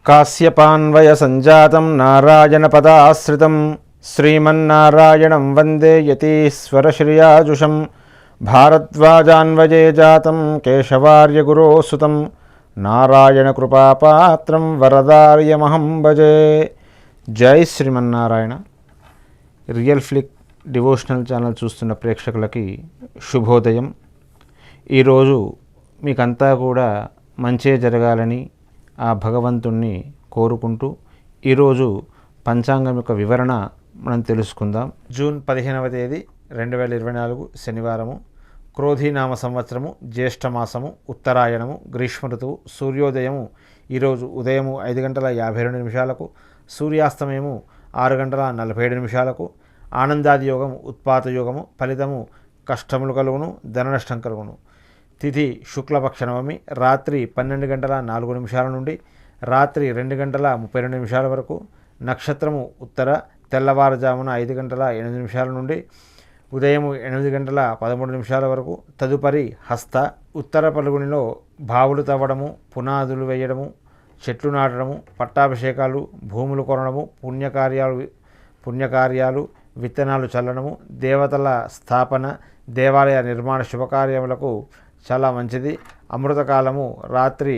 కాశ్యపాన్వయ సంజాతం నారాయణపదాశ్రితం శ్రీమన్నారాయణం వందే యతీశ్వరశ్రియాజుషం భారద్వాజాన్వయే జాతం కేశవార్యగురోసుతం నారాయణకృపాపాత్రం వరదార్యమహం భజే. జై Srimannarayana. Real flick devotional channel చూస్తున్న ప్రేక్షకులకి శుభోదయం. ఈరోజు మీకంతా కూడా మంచే జరగాలని ఆ భగవంతుణ్ణి కోరుకుంటూ ఈరోజు పంచాంగం యొక్క వివరణ మనం తెలుసుకుందాం. జూన్ 15వ తేదీ 2024 శనివారము, క్రోధీనామ సంవత్సరము, జ్యేష్ఠమాసము, ఉత్తరాయణము, గ్రీష్మ ఋతువు. సూర్యోదయము ఈరోజు ఉదయము 5:52, సూర్యాస్తమయము 6:47. ఆనందాది యోగము, ఉత్పాత యోగము. ఫలితము కష్టములు కలుగును, ధన నష్టం కలుగును. తిథి శుక్లపక్ష నవమి, రాత్రి 12:04 నుండి రాత్రి 2:32 వరకు. నక్షత్రము ఉత్తర, తెల్లవారుజామున 5:08 నుండి ఉదయం 8:13 వరకు. తదుపరి హస్త. ఉత్తర పలుగునిలో బావులు తవ్వడము, పునాదులు వేయడము, చెట్లు నాటడము, పట్టాభిషేకాలు, భూములు కొనడము, పుణ్యకార్యాలు, విత్తనాలు చల్లడము, దేవతల స్థాపన, దేవాలయ నిర్మాణ శుభకార్యములకు చాలా మంచిది. అమృతకాలము రాత్రి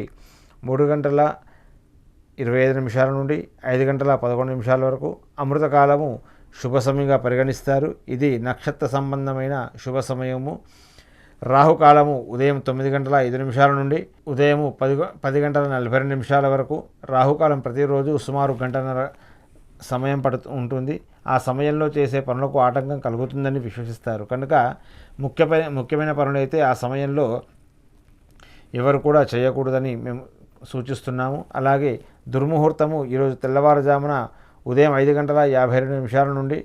3:25 నుండి 5:11 వరకు. అమృతకాలము శుభ సమయంగా పరిగణిస్తారు. ఇది నక్షత్ర సంబంధమైన శుభ సమయము. రాహుకాలము ఉదయం 9:05 నుండి ఉదయం 10:42 వరకు. రాహుకాలం ప్రతిరోజు సుమారు గంటన్నర సమయం ఉంటుంది. ఆ సమయంలో చేసే పనులకు ఆటంకం కలుగుతుందని విశ్వసిస్తారు. కనుక ముఖ్యమైన పనులైతే ఆ సమయంలో ఎవరు కూడా చేయకూడదని మేము సూచిస్తున్నాము. అలాగే దుర్ముహూర్తము ఈరోజు తెల్లవారుజామున ఉదయం 5:52 నుండి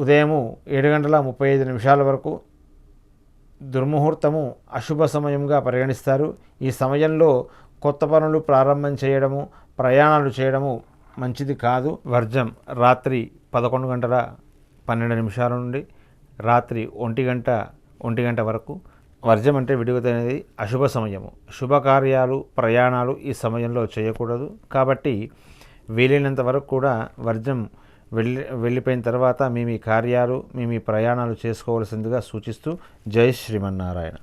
ఉదయం 7:35 వరకు. దుర్ముహూర్తము అశుభ సమయంగా పరిగణిస్తారు. ఈ సమయంలో కొత్త పనులు ప్రారంభం చేయడము, ప్రయాణాలు చేయడము మంచిది కాదు. వర్జం రాత్రి 11:12 నుండి రాత్రి 1 వరకు. వర్జం అంటే విడుదలనేది అశుభ సమయము. శుభకార్యాలు, ప్రయాణాలు ఈ సమయంలో చేయకూడదు. కాబట్టి వీలైనంత వరకు కూడా వర్జం వెళ్ళిపోయిన తర్వాత మీ కార్యాలు, మీ ప్రయాణాలు చేసుకోవాల్సిందిగా సూచిస్తూ జై శ్రీమన్నారాయణ.